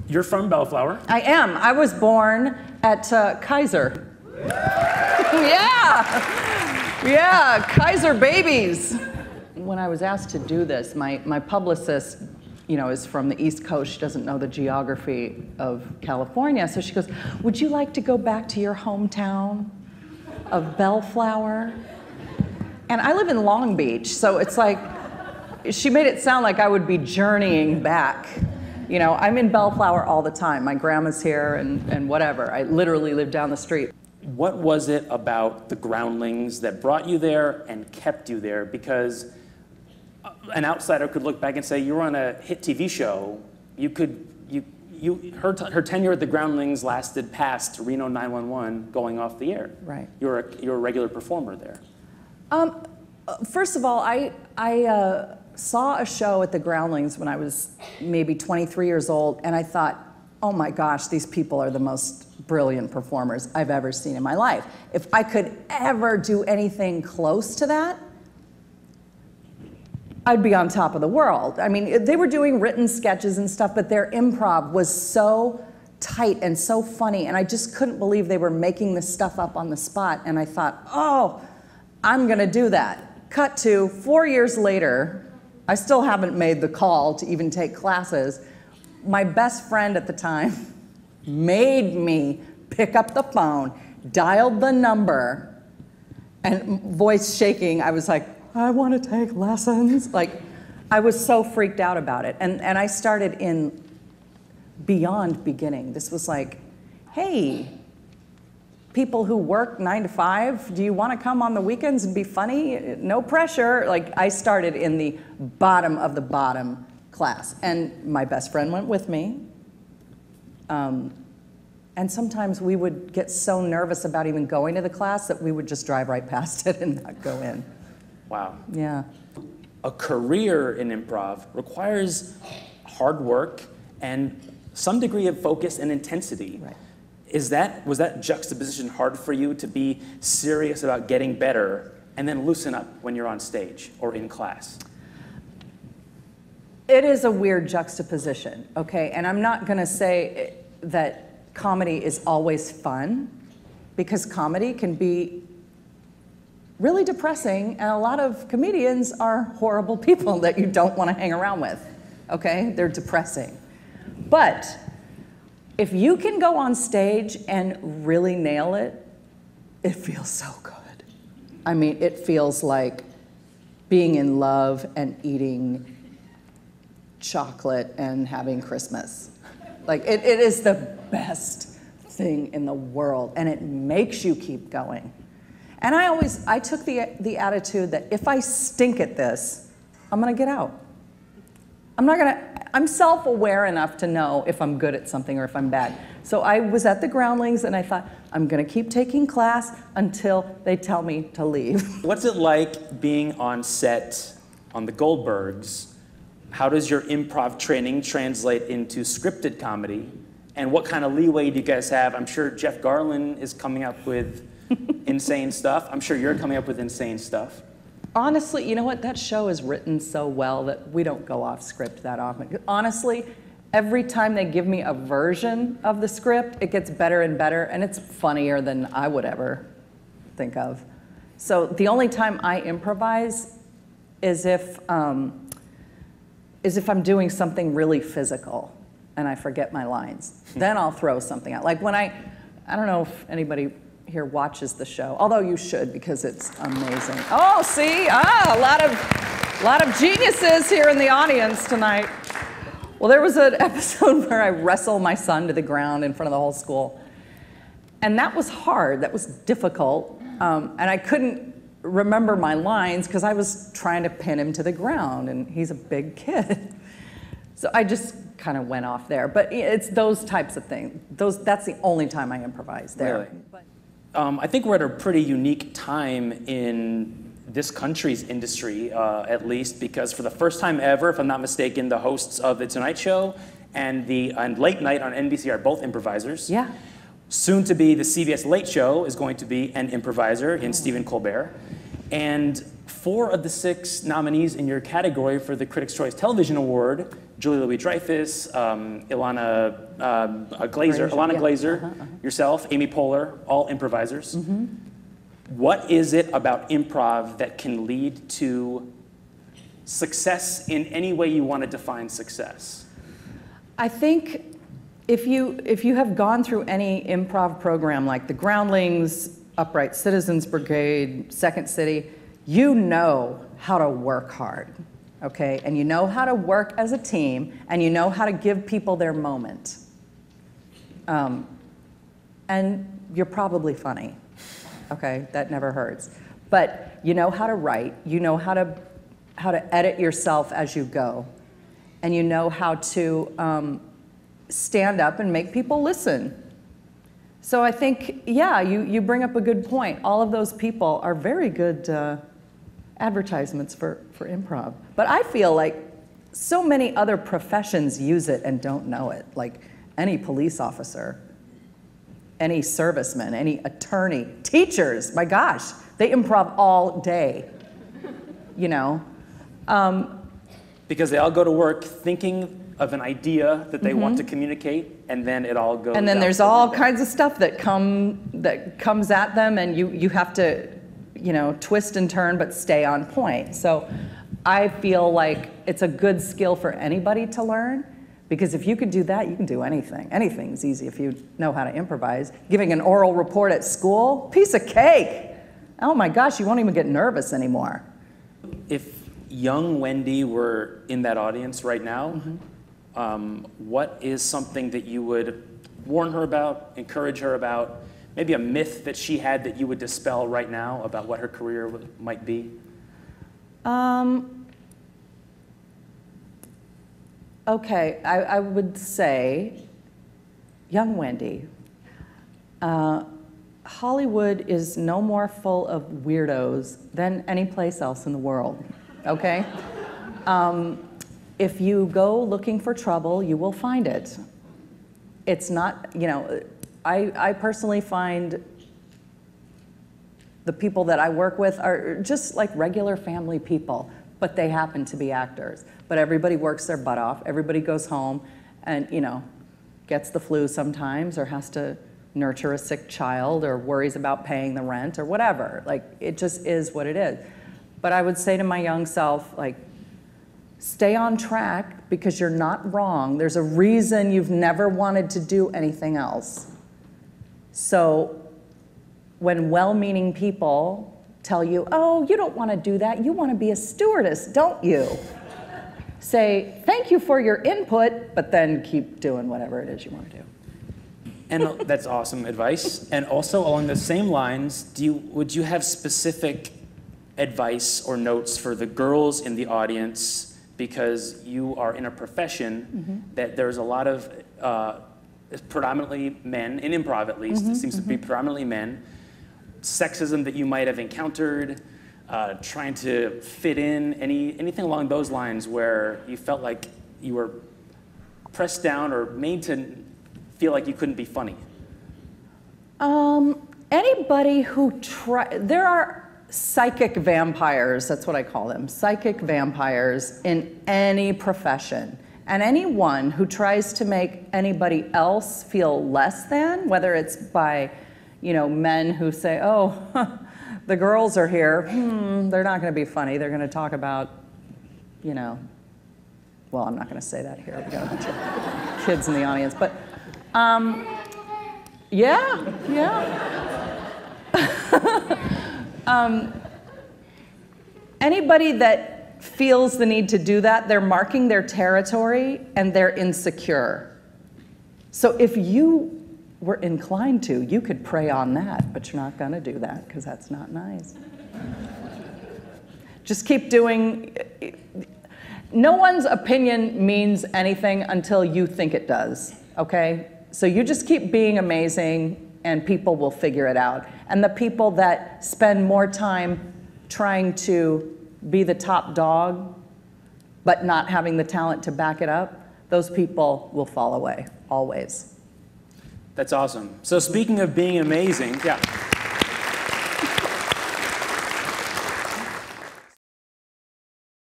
You're from Bellflower. I am. I was born at Kaiser. Yeah, Kaiser babies. When I was asked to do this, my publicist, you know, is from the East Coast. She doesn't know the geography of California. So she goes, would you like to go back to your hometown of Bellflower? And I live in Long Beach, so it's like, she made it sound like I would be journeying back. You know, I'm in Bellflower all the time. My grandma's here and whatever. I literally live down the street. What was it about the Groundlings that brought you there and kept you there? Because an outsider could look back and say, you were on a hit TV show. Her tenure at the Groundlings lasted past Reno 911 going off the air. Right. You're a regular performer there. First of all, I saw a show at the Groundlings when I was maybe 23 years old, and I thought, oh my gosh, these people are the most brilliant performers I've ever seen in my life. If I could ever do anything close to that, I'd be on top of the world. I mean, they were doing written sketches and stuff, but their improv was so tight and so funny, and I just couldn't believe they were making this stuff up on the spot, and I thought, oh, I'm gonna do that. Cut to 4 years later, I still haven't made the call to even take classes. My best friend at the time made me pick up the phone, dialed the number, and voice shaking, I was like, I want to take lessons. Like, I was so freaked out about it. And I started in beyond beginning. This was like, hey, people who work 9 to 5, do you want to come on the weekends and be funny? No pressure. Like, I started in the bottom of the bottom class. And my best friend went with me. And sometimes we would get so nervous about even going to the class that we would just drive right past it and not go in. Wow. Yeah. A career in improv requires hard work and some degree of focus and intensity. Right. Was that juxtaposition hard for you, to be serious about getting better and then loosen up when you're on stage or in class? It is a weird juxtaposition, okay? And I'm not gonna say that comedy is always fun, because comedy can be really depressing, and a lot of comedians are horrible people that you don't want to hang around with, okay? They're depressing. But if you can go on stage and really nail it, it feels so good. I mean, it feels like being in love and eating chocolate and having Christmas. Like, it is the best thing in the world, and it makes you keep going. And I took the attitude that if I stink at this, I'm gonna get out. I'm self-aware enough to know if I'm good at something or if I'm bad. So I was at the Groundlings and I thought, I'm gonna keep taking class until they tell me to leave. What's it like being on set on The Goldbergs? How does your improv training translate into scripted comedy? And what kind of leeway do you guys have? I'm sure Jeff Garlin is coming up with insane stuff. I'm sure you're coming up with insane stuff. Honestly, you know what? That show is written so well that we don't go off script that often. Honestly, every time they give me a version of the script, it gets better and better, and it's funnier than I would ever think of. So the only time I improvise is if I'm doing something really physical and I forget my lines. Then I'll throw something out. Like when I don't know if anybody here watches the show, although you should, because it's amazing. Oh, see, a lot of geniuses here in the audience tonight. Well, there was an episode where I wrestled my son to the ground in front of the whole school. And that was hard, that was difficult. And I couldn't remember my lines because I was trying to pin him to the ground, and he's a big kid. So I just kind of went off there. But it's those types of things. That's the only time I improvise there. Really? I think we're at a pretty unique time in this country's industry, at least, because for the first time ever, if I'm not mistaken, the hosts of The Tonight Show and Late Night on NBC are both improvisers. Yeah. Soon to be the CBS Late Show is going to be an improviser in Stephen Colbert. And 4 of the 6 nominees in your category for the Critics' Choice Television Award Julia Louis-Dreyfus, Ilana Glazer, yourself, Amy Poehler, all improvisers. What is it about improv that can lead to success in any way you want to define success? I think if you have gone through any improv program like the Groundlings, Upright Citizens Brigade, Second City, you know how to work hard, okay? And you know how to work as a team, and you know how to give people their moment. And you're probably funny, okay? That never hurts. But you know how to write, you know how to edit yourself as you go, and you know how to stand up and make people listen. So I think, yeah, you bring up a good point. All of those people are very good advertisements for improv. But I feel like so many other professions use it and don't know it, like any police officer, any serviceman, any attorney, teachers, my gosh, they improv all day, you know? Because they all go to work thinking of an idea that they want to communicate, and then it all goes. And then there's all kinds of stuff that comes at them, and you have to, you know, twist and turn, but stay on point. So I feel like it's a good skill for anybody to learn, because if you can do that, you can do anything. Anything's easy if you know how to improvise. Giving an oral report at school, piece of cake. Oh my gosh, you won't even get nervous anymore. If young Wendy were in that audience right now, what is something that you would warn her about, encourage her about, maybe a myth that she had that you would dispel right now about what her career might be? Okay, I would say, young Wendy, Hollywood is no more full of weirdos than any place else in the world, okay? If you go looking for trouble, you will find it. It's not, you know, I personally find the people that I work with are just like regular family people, but they happen to be actors. But everybody works their butt off. Everybody goes home and, you know, gets the flu sometimes, or has to nurture a sick child, or worries about paying the rent, or whatever. Like, it just is what it is. But I would say to my young self, like, stay on track, because you're not wrong. There's a reason you've never wanted to do anything else. So when well-meaning people tell you, oh, you don't want to do that, you want to be a stewardess, don't you? Say, thank you for your input, but then keep doing whatever it is you want to do. And that's awesome advice. And also along the same lines, would you have specific advice or notes for the girls in the audience, because you are in a profession that there's a lot of predominantly men, in improv at least, it seems to be predominantly men, sexism that you might have encountered, trying to fit in, anything along those lines where you felt like you were pressed down or made to feel like you couldn't be funny? Anybody who there are psychic vampires, that's what I call them, psychic vampires in any profession. And anyone who tries to make anybody else feel less than, whether it's by, you know, men who say, oh, the girls are here, they're not going to be funny, they're going to talk about, you know, well, I'm not going to say that here, we've got a bunch of kids in the audience, but yeah. Anybody that feels the need to do that, they're marking their territory and they're insecure. So if you were inclined to, you could prey on that, but you're not gonna do that because that's not nice. Just keep doing, no one's opinion means anything until you think it does, okay? So you just keep being amazing and people will figure it out. And the people that spend more time trying to be the top dog, but not having the talent to back it up, those people will fall away, always. That's awesome. So speaking of being amazing, yeah.